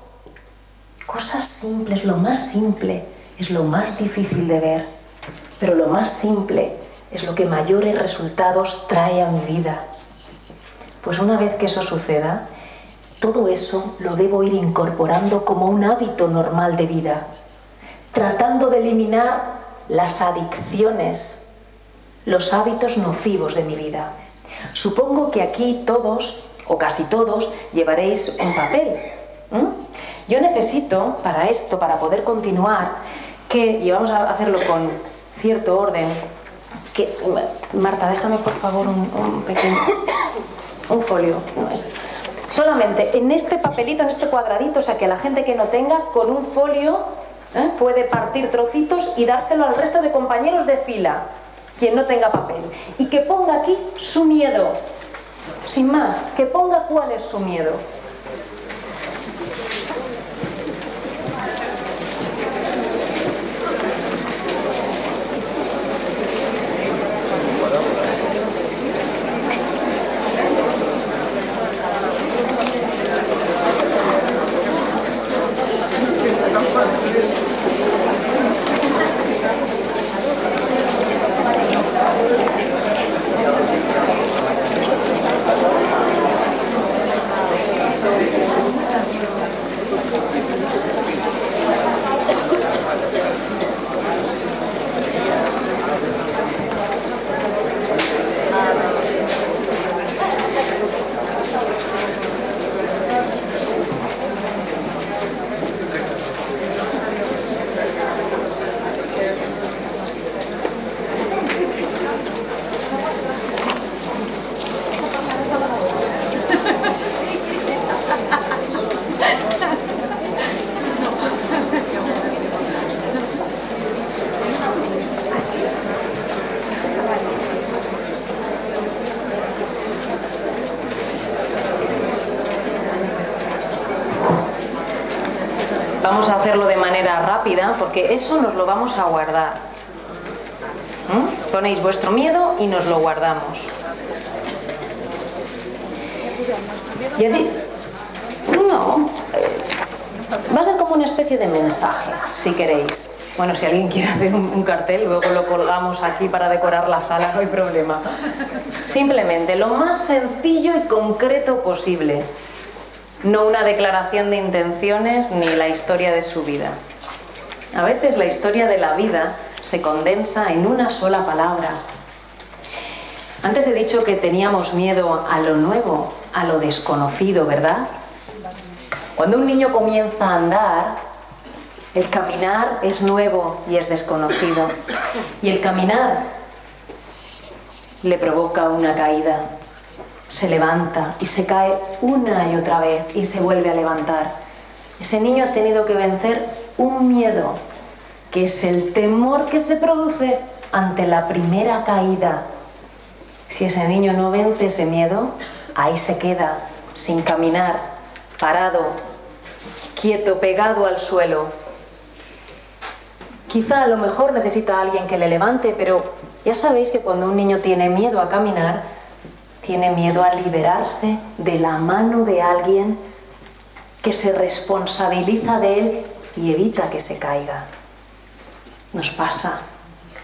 Cosas simples, lo más simple es lo más difícil de ver, pero lo más simple es lo que mayores resultados trae a mi vida. Pues una vez que eso suceda, todo eso lo debo ir incorporando como un hábito normal de vida, tratando de eliminar las adicciones, los hábitos nocivos de mi vida. Supongo que aquí todos, o casi todos, llevaréis un papel. Yo necesito para esto, para poder continuar, y vamos a hacerlo con cierto orden, Marta, déjame por favor un pequeño folio. Solamente en este papelito, en este cuadradito, o sea que la gente que no tenga, con un folio puede partir trocitos y dárselo al resto de compañeros de fila, quien no tenga papel. Y que ponga aquí su miedo, sin más, que ponga cuál es su miedo. Vamos a hacerlo de manera rápida porque eso nos lo vamos a guardar. Ponéis vuestro miedo y nos lo guardamos. No, va a ser como una especie de mensaje, si queréis. Bueno, si alguien quiere hacer un cartel, luego lo colgamos aquí para decorar la sala, no hay problema. Simplemente lo más sencillo y concreto posible. No una declaración de intenciones ni la historia de su vida. A veces la historia de la vida se condensa en una sola palabra. Antes he dicho que teníamos miedo a lo nuevo, a lo desconocido, ¿verdad? Cuando un niño comienza a andar, el caminar es nuevo y es desconocido. Y el caminar le provoca una caída. Se levanta y se cae una y otra vez y se vuelve a levantar. Ese niño ha tenido que vencer un miedo, que es el temor que se produce ante la primera caída. Si ese niño no vence ese miedo, ahí se queda, sin caminar, parado, quieto, pegado al suelo. Quizá a lo mejor necesita a alguien que le levante, pero ya sabéis que cuando un niño tiene miedo a caminar, tiene miedo a liberarse de la mano de alguien que se responsabiliza de él y evita que se caiga. Nos pasa.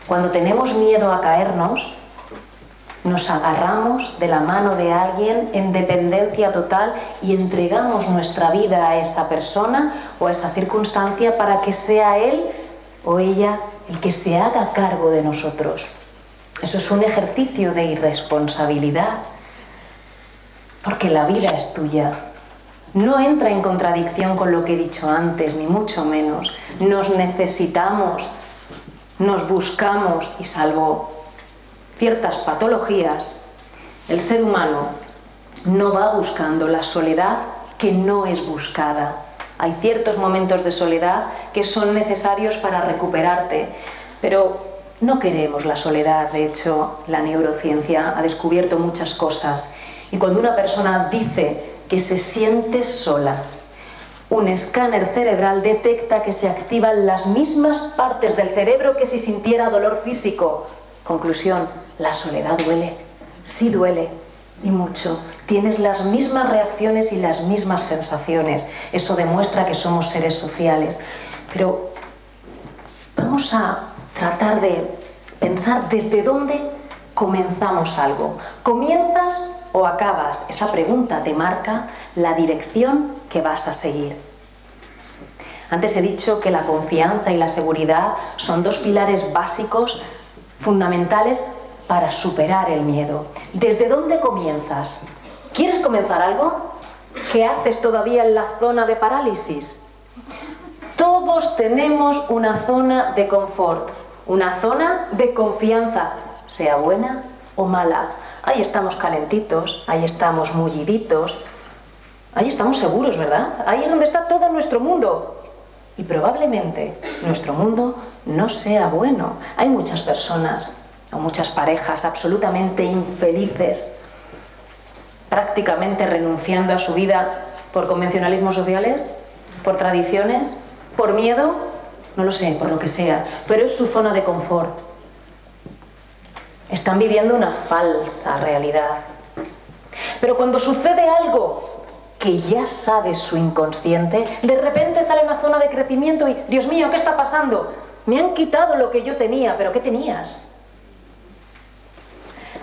Cuando tenemos miedo a caernos, nos agarramos de la mano de alguien en dependencia total y entregamos nuestra vida a esa persona o a esa circunstancia para que sea él o ella el que se haga cargo de nosotros. Eso es un ejercicio de irresponsabilidad, porque la vida es tuya. No entra en contradicción con lo que he dicho antes, ni mucho menos. Nos necesitamos, nos buscamos y salvo ciertas patologías, el ser humano no va buscando la soledad que no es buscada. Hay ciertos momentos de soledad que son necesarios para recuperarte, pero no queremos la soledad. De hecho, la neurociencia ha descubierto muchas cosas. Y cuando una persona dice que se siente sola, un escáner cerebral detecta que se activan las mismas partes del cerebro que si sintiera dolor físico. Conclusión, la soledad duele. Sí duele. Y mucho. Tienes las mismas reacciones y las mismas sensaciones. Eso demuestra que somos seres sociales. Pero vamos a tratar de pensar desde dónde comenzamos algo. ¿Comienzas o acabas? Esa pregunta te marca la dirección que vas a seguir. Antes he dicho que la confianza y la seguridad son dos pilares básicos, fundamentales para superar el miedo. ¿Desde dónde comienzas? ¿Quieres comenzar algo? ¿Qué haces todavía en la zona de parálisis? Todos tenemos una zona de confort, una zona de confianza, sea buena o mala. Ahí estamos calentitos, ahí estamos mulliditos, ahí estamos seguros, ¿verdad? Ahí es donde está todo nuestro mundo. Y probablemente nuestro mundo no sea bueno. Hay muchas personas o muchas parejas absolutamente infelices, prácticamente renunciando a su vida por convencionalismos sociales, por tradiciones, por miedo, no lo sé, por lo que sea, pero es su zona de confort. Están viviendo una falsa realidad. Pero cuando sucede algo que ya sabe su inconsciente, de repente sale una zona de crecimiento y, Dios mío, ¿qué está pasando? Me han quitado lo que yo tenía, pero ¿qué tenías?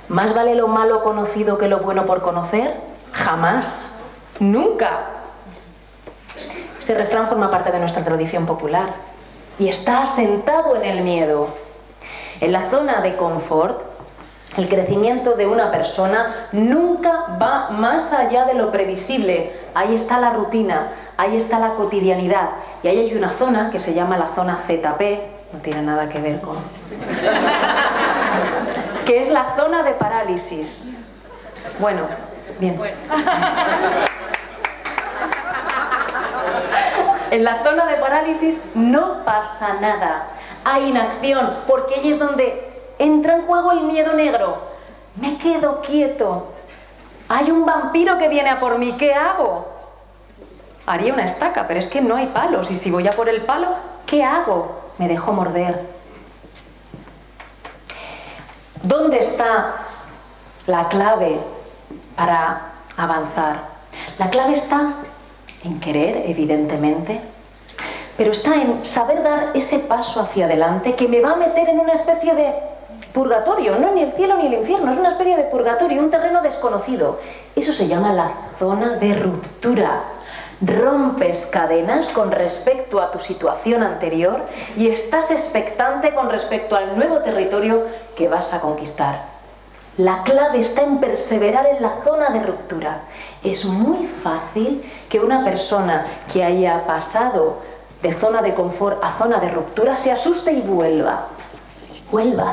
¿Más vale lo malo conocido que lo bueno por conocer? Jamás. Nunca. Ese refrán forma parte de nuestra tradición popular y está asentado en el miedo. En la zona de confort, el crecimiento de una persona nunca va más allá de lo previsible. Ahí está la rutina, ahí está la cotidianidad. Y ahí hay una zona que se llama la zona ZP, no tiene nada que ver con... que es la zona de parálisis. Bueno, bien. En la zona de parálisis no pasa nada. Hay inacción, porque ahí es donde entra en juego el miedo negro. Me quedo quieto. Hay un vampiro que viene a por mí. ¿Qué hago? Haría una estaca, pero es que no hay palos. Y si voy a por el palo, ¿qué hago? Me dejo morder. ¿Dónde está la clave para avanzar? La clave está en querer, evidentemente, pero está en saber dar ese paso hacia adelante que me va a meter en una especie de purgatorio, no ni el cielo ni el infierno, es una especie de purgatorio, un terreno desconocido. Eso se llama la zona de ruptura. Rompes cadenas con respecto a tu situación anterior y estás expectante con respecto al nuevo territorio que vas a conquistar. La clave está en perseverar en la zona de ruptura. Es muy fácil que una persona que haya pasado de zona de confort a zona de ruptura se asuste y vuelva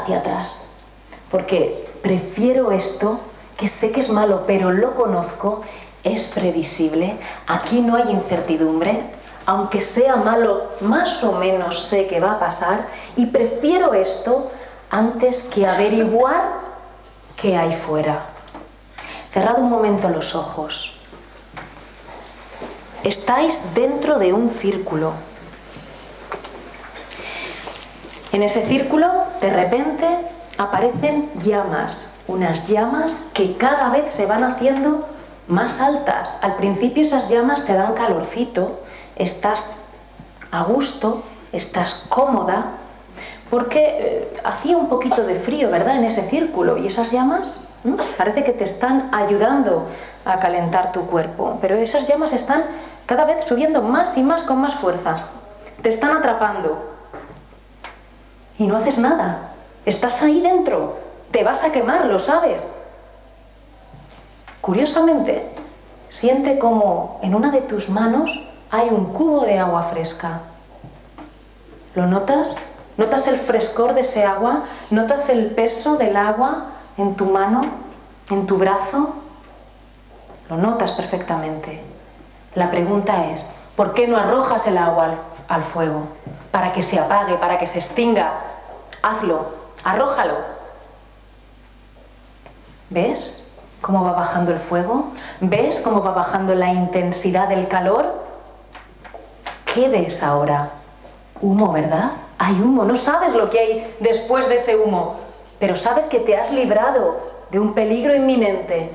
hacia atrás. ¿Por qué? prefiero esto, que sé que es malo, pero lo conozco, es previsible, aquí no hay incertidumbre, aunque sea malo, más o menos sé que va a pasar, y prefiero esto antes que averiguar qué hay fuera. Cerrad un momento los ojos. Estáis dentro de un círculo. En ese círculo, de repente, aparecen llamas, unas llamas que cada vez se van haciendo más altas. Al principio esas llamas te dan calorcito, estás a gusto, estás cómoda, porque hacía un poquito de frío, ¿verdad?, en ese círculo, y esas llamas parece que te están ayudando a calentar tu cuerpo, pero esas llamas están cada vez subiendo más y más con más fuerza, te están atrapando y no haces nada, estás ahí dentro, te vas a quemar, lo sabes. Curiosamente, siente como en una de tus manos hay un cubo de agua fresca. ¿Lo notas? ¿Notas el frescor de ese agua? ¿Notas el peso del agua en tu mano, en tu brazo? Lo notas perfectamente. La pregunta es, ¿por qué no arrojas el agua al fuego? Para que se apague, para que se extinga. Hazlo, arrójalo. ¿Ves cómo va bajando el fuego? ¿Ves cómo va bajando la intensidad del calor? ¿Qué ves ahora? Humo, ¿verdad? Hay humo, no sabes lo que hay después de ese humo, pero sabes que te has librado de un peligro inminente,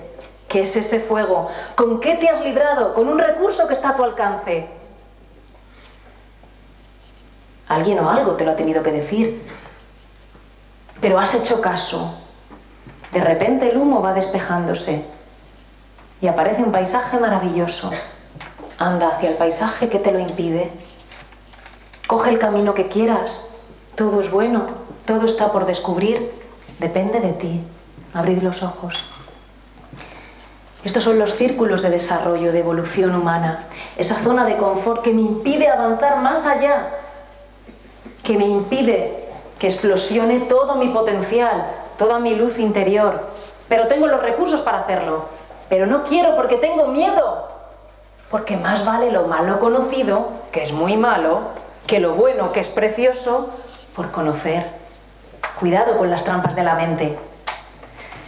que es ese fuego. ¿Con qué te has librado? Con un recurso que está a tu alcance. Alguien o algo te lo ha tenido que decir, pero has hecho caso. De repente el humo va despejándose y aparece un paisaje maravilloso. Anda hacia el paisaje que te lo impide. Coge el camino que quieras. Todo es bueno, todo está por descubrir. Depende de ti. Abrid los ojos. Estos son los círculos de desarrollo, de evolución humana. Esa zona de confort que me impide avanzar más allá, que me impide que explosione todo mi potencial, toda mi luz interior. Pero tengo los recursos para hacerlo. Pero no quiero porque tengo miedo. Porque más vale lo malo conocido, que es muy malo, que lo bueno, que es precioso, por conocer. Cuidado con las trampas de la mente.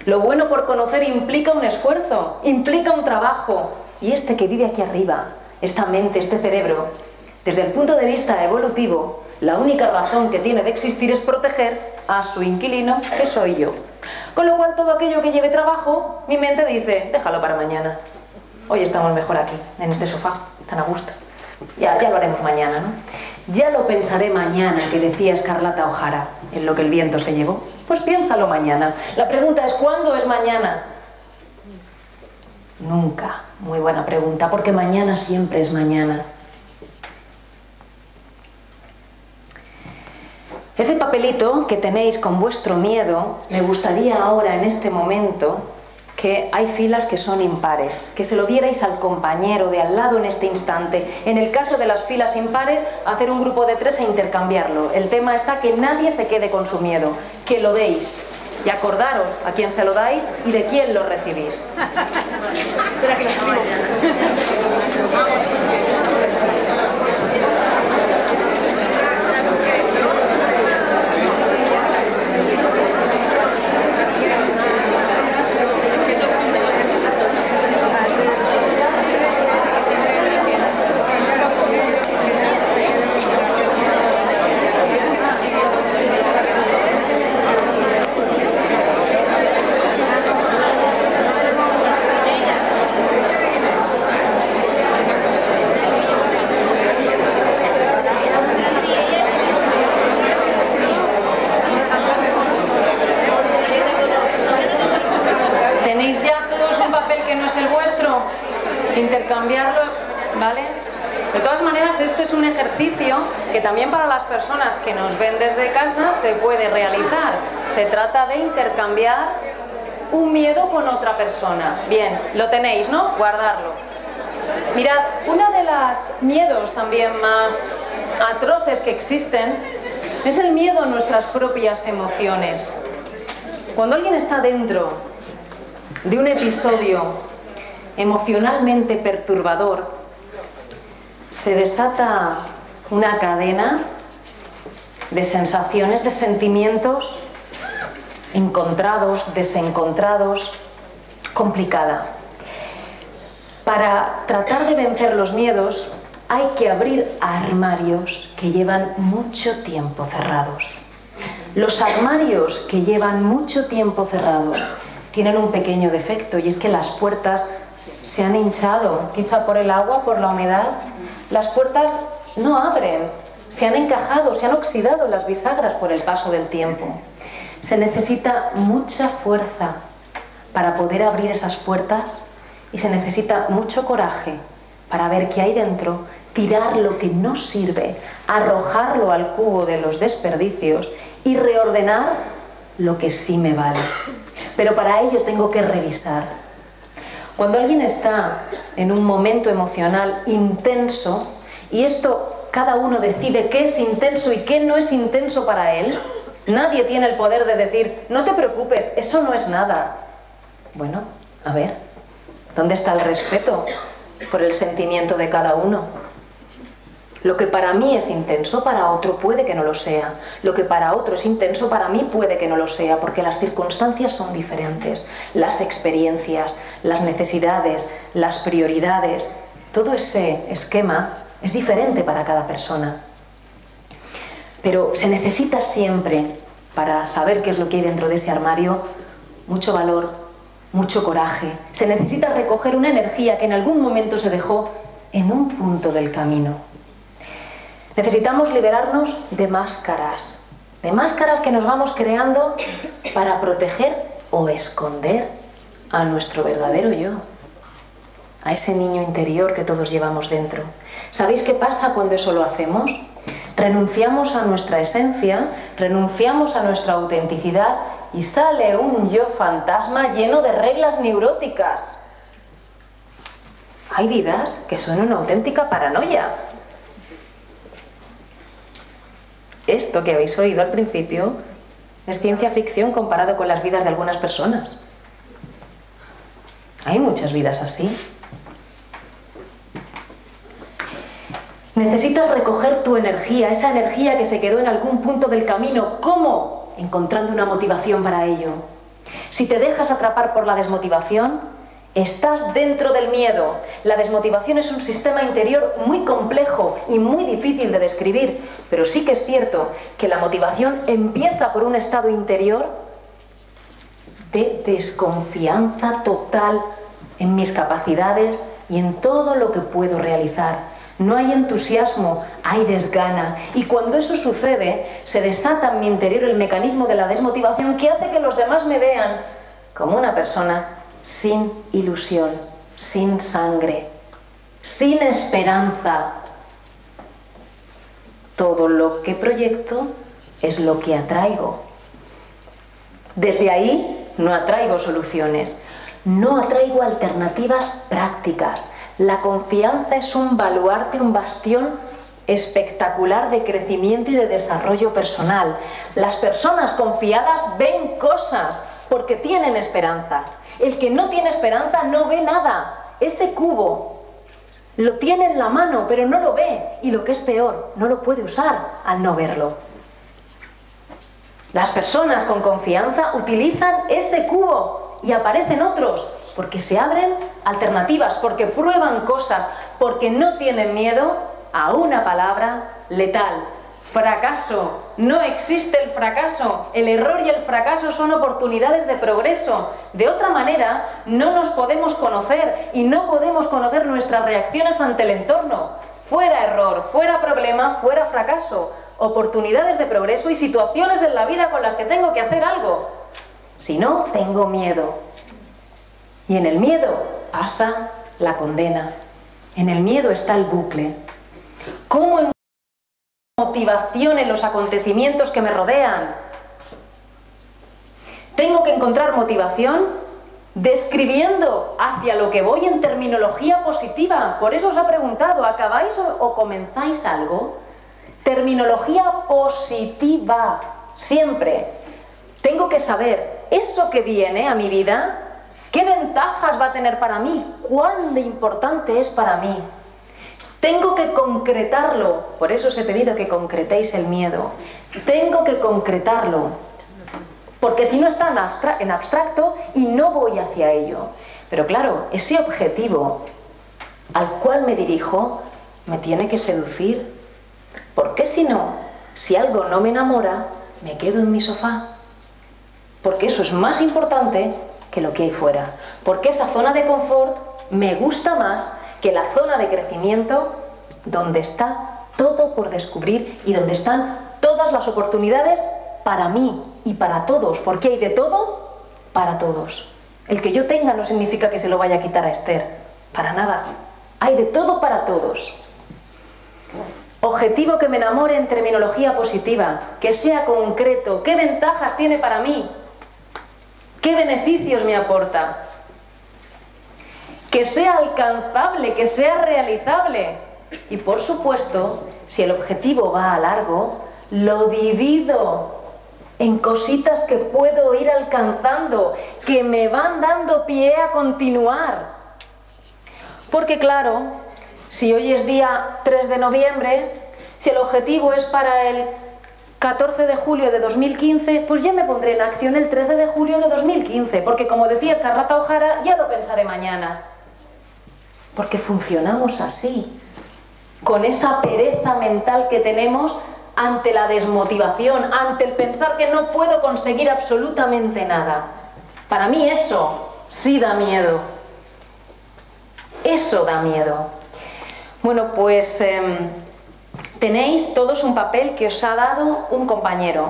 Lo bueno por conocer implica un esfuerzo, implica un trabajo. Y este que vive aquí arriba, esta mente, este cerebro, desde el punto de vista evolutivo, la única razón que tiene de existir es proteger a su inquilino, que soy yo. Con lo cual todo aquello que lleve trabajo, mi mente dice, déjalo para mañana. Hoy estamos mejor aquí, en este sofá, tan a gusto. Ya lo haremos mañana, ¿no? Ya lo pensaré mañana, que decía Escarlata O'Hara, en lo que el viento se llevó. Pues piénsalo mañana. La pregunta es, ¿cuándo es mañana? Nunca. Muy buena pregunta, porque mañana siempre es mañana. Ese papelito que tenéis con vuestro miedo, me gustaría ahora, en este momento, que hay filas que son impares, que se lo dierais al compañero de al lado en este instante. En el caso de las filas impares, hacer un grupo de 3 e intercambiarlo. El tema está que nadie se quede con su miedo, que lo deis. Y acordaros a quién se lo dais y de quién lo recibís. Espera que lo escribo. Intercambiarlo, ¿vale? De todas maneras, este es un ejercicio que también para las personas que nos ven desde casa se puede realizar. Se trata de intercambiar un miedo con otra persona. Bien, lo tenéis, ¿no? Guardarlo. Mirad, uno de los miedos también más atroces que existen es el miedo a nuestras propias emociones. Cuando alguien está dentro de un episodio emocionalmente perturbador, se desata una cadena de sensaciones, de sentimientos encontrados, desencontrados, complicada. Para tratar de vencer los miedos hay que abrir armarios que llevan mucho tiempo cerrados. Los armarios que llevan mucho tiempo cerrados tienen un pequeño defecto, y es que las puertas se han hinchado, quizá por el agua, por la humedad. Las puertas no abren, se han encajado, se han oxidado las bisagras por el paso del tiempo. Se necesita mucha fuerza para poder abrir esas puertas y se necesita mucho coraje para ver qué hay dentro, tirar lo que no sirve, arrojarlo al cubo de los desperdicios y reordenar lo que sí me vale. Pero para ello tengo que revisar. Cuando alguien está en un momento emocional intenso, y esto cada uno decide qué es intenso y qué no es intenso para él, nadie tiene el poder de decir, no te preocupes, eso no es nada. Bueno, a ver, ¿dónde está el respeto por el sentimiento de cada uno? Lo que para mí es intenso, para otro puede que no lo sea. Lo que para otro es intenso, para mí puede que no lo sea, porque las circunstancias son diferentes. Las experiencias, las necesidades, las prioridades, todo ese esquema es diferente para cada persona. Pero se necesita siempre, para saber qué es lo que hay dentro de ese armario, mucho valor, mucho coraje. Se necesita recoger una energía que en algún momento se dejó en un punto del camino. Necesitamos liberarnos de máscaras que nos vamos creando para proteger o esconder a nuestro verdadero yo, a ese niño interior que todos llevamos dentro. ¿Sabéis qué pasa cuando eso lo hacemos? Renunciamos a nuestra esencia, renunciamos a nuestra autenticidad y sale un yo fantasma lleno de reglas neuróticas. Hay vidas que son una auténtica paranoia. Esto que habéis oído al principio es ciencia ficción comparado con las vidas de algunas personas. Hay muchas vidas así. Necesitas recoger tu energía, esa energía que se quedó en algún punto del camino. ¿Cómo? Encontrando una motivación para ello. Si te dejas atrapar por la desmotivación, estás dentro del miedo. La desmotivación es un sistema interior muy complejo y muy difícil de describir, pero sí que es cierto que la motivación empieza por un estado interior de desconfianza total en mis capacidades y en todo lo que puedo realizar. No hay entusiasmo, hay desgana. Y cuando eso sucede, se desata en mi interior el mecanismo de la desmotivación que hace que los demás me vean como una persona sin ilusión, sin sangre, sin esperanza. Todo lo que proyecto es lo que atraigo. Desde ahí no atraigo soluciones, no atraigo alternativas prácticas. La confianza es un baluarte, un bastión espectacular de crecimiento y de desarrollo personal. Las personas confiadas ven cosas porque tienen esperanza. El que no tiene esperanza no ve nada. Ese cubo lo tiene en la mano, pero no lo ve. Y lo que es peor, no lo puede usar al no verlo. Las personas con confianza utilizan ese cubo y aparecen otros, porque se abren alternativas, porque prueban cosas, porque no tienen miedo a una palabra letal. Fracaso. No existe el fracaso. El error y el fracaso son oportunidades de progreso. De otra manera, no nos podemos conocer y no podemos conocer nuestras reacciones ante el entorno. Fuera error, fuera problema, fuera fracaso. Oportunidades de progreso y situaciones en la vida con las que tengo que hacer algo. Si no, tengo miedo. Y en el miedo pasa la condena. En el miedo está el bucle. ¿Cómo encuentro motivación en los acontecimientos que me rodean? Tengo que encontrar motivación describiendo hacia lo que voy en terminología positiva. Por eso os ha preguntado, ¿acabáis o comenzáis algo? Terminología positiva, siempre. Tengo que saber eso que viene a mi vida, ¿qué ventajas va a tener para mí? ¿Cuán de importante es para mí? Tengo que concretarlo, por eso os he pedido que concretéis el miedo. Tengo que concretarlo, porque si no está en abstracto y no voy hacia ello. Pero claro, ese objetivo al cual me dirijo me tiene que seducir, porque si no, si algo no me enamora, me quedo en mi sofá, porque eso es más importante que lo que hay fuera, porque esa zona de confort me gusta más que la zona de crecimiento donde está todo por descubrir y donde están todas las oportunidades para mí y para todos, porque hay de todo para todos. El que yo tenga no significa que se lo vaya a quitar a Esther, para nada. Hay de todo para todos. Objetivo que me enamore en terminología positiva, que sea concreto. ¿Qué ventajas tiene para mí? ¿Qué beneficios me aporta? Que sea alcanzable, que sea realizable. Y por supuesto, si el objetivo va a largo, lo divido en cositas que puedo ir alcanzando, que me van dando pie a continuar. Porque claro, si hoy es día 3 de noviembre, si el objetivo es para el 14 de julio de 2015, pues ya me pondré en acción el 13 de julio de 2015, porque como decía Escarlata O'Hara, ya lo pensaré mañana. Porque funcionamos así, con esa pereza mental que tenemos ante la desmotivación, ante el pensar que no puedo conseguir absolutamente nada. Para mí eso sí da miedo. Eso da miedo. Bueno, pues tenéis todos un papel que os ha dado un compañero.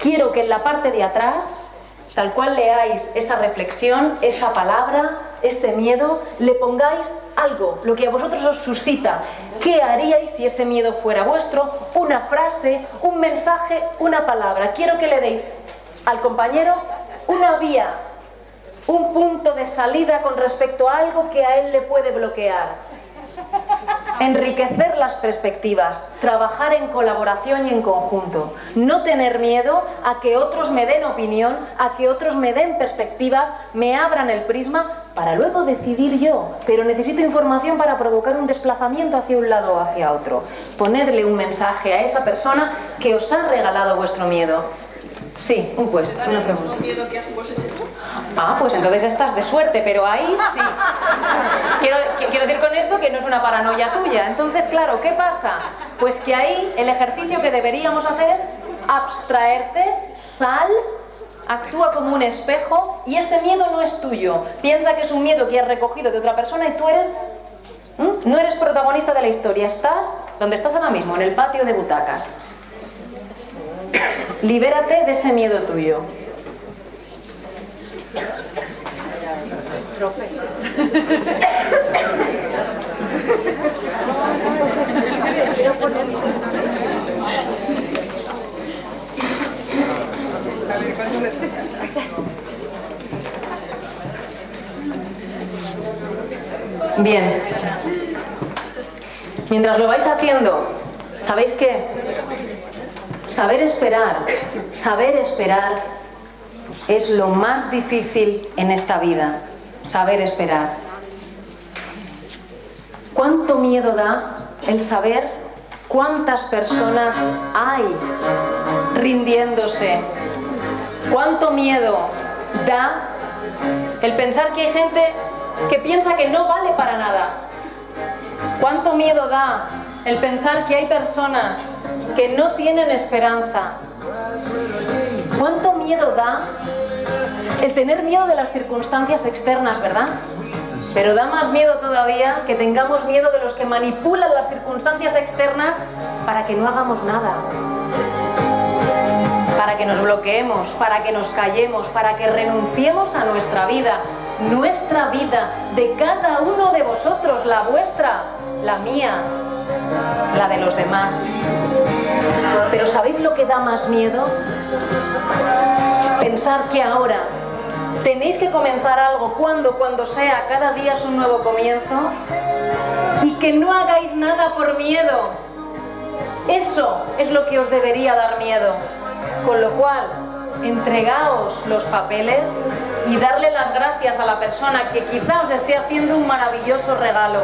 Quiero que en la parte de atrás, tal cual leáis esa reflexión, esa palabra, ese miedo, le pongáis algo, lo que a vosotros os suscita. ¿Qué haríais si ese miedo fuera vuestro? Una frase, un mensaje, una palabra. Quiero que le deis al compañero una vía, un punto de salida con respecto a algo que a él le puede bloquear. Enriquecer las perspectivas, trabajar en colaboración y en conjunto. No tener miedo a que otros me den opinión, a que otros me den perspectivas, me abran el prisma para luego decidir yo. Pero necesito información para provocar un desplazamiento hacia un lado o hacia otro. Ponerle un mensaje a esa persona que os ha regalado vuestro miedo. Sí, un puesto, una pregunta. Ah, pues entonces estás de suerte, pero ahí sí. Quiero decir con esto que no es una paranoia tuya. Entonces, claro, ¿qué pasa? Pues que ahí el ejercicio que deberíamos hacer es abstraerte, sal, actúa como un espejo y ese miedo no es tuyo. Piensa que es un miedo que has recogido de otra persona y tú eres... no eres protagonista de la historia, estás donde estás ahora mismo, en el patio de butacas. Libérate de ese miedo tuyo. Bien. Mientras lo vais haciendo, ¿sabéis qué? Saber esperar es lo más difícil en esta vida. Saber esperar. ¿Cuánto miedo da el saber cuántas personas hay rindiéndose? ¿Cuánto miedo da el pensar que hay gente que piensa que no vale para nada? ¿Cuánto miedo da el pensar que hay personas que no tienen esperanza? ¿Cuánto miedo da el tener miedo de las circunstancias externas, verdad? Pero da más miedo todavía que tengamos miedo de los que manipulan las circunstancias externas para que no hagamos nada. Para que nos bloqueemos, para que nos callemos, para que renunciemos a nuestra vida de cada uno de vosotros, la vuestra, la mía, la de los demás. Pero ¿sabéis lo que da más miedo? Pensar que ahora tenéis que comenzar algo cuando sea, cada día es un nuevo comienzo, y que no hagáis nada por miedo. Eso es lo que os debería dar miedo. Con lo cual, entregaos los papeles y darle las gracias a la persona que quizá os esté haciendo un maravilloso regalo.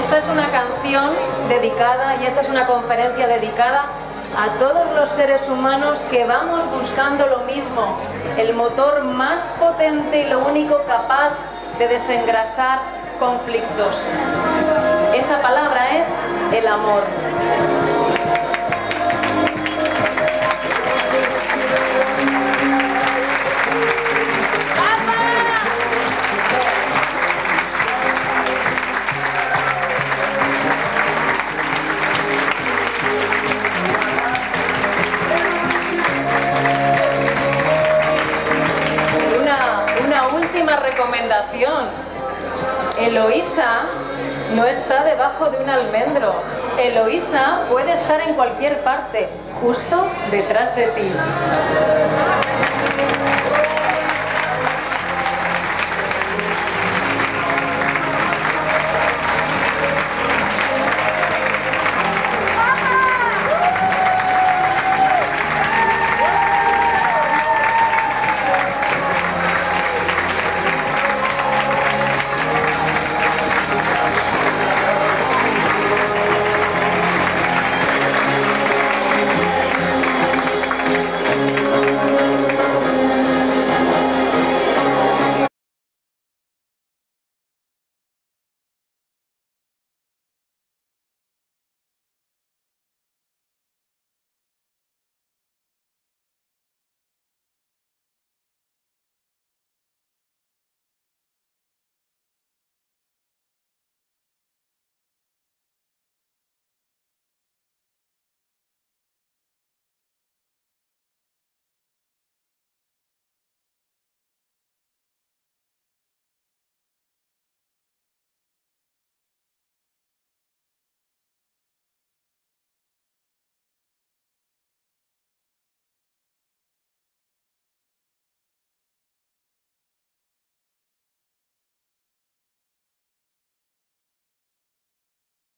Esta es una canción dedicada y esta es una conferencia dedicada a todos los seres humanos que vamos buscando lo mismo, el motor más potente y lo único capaz de desengrasar conflictos. Esa palabra es el amor. Recomendación: Eloísa no está debajo de un almendro. Eloísa puede estar en cualquier parte, justo detrás de ti.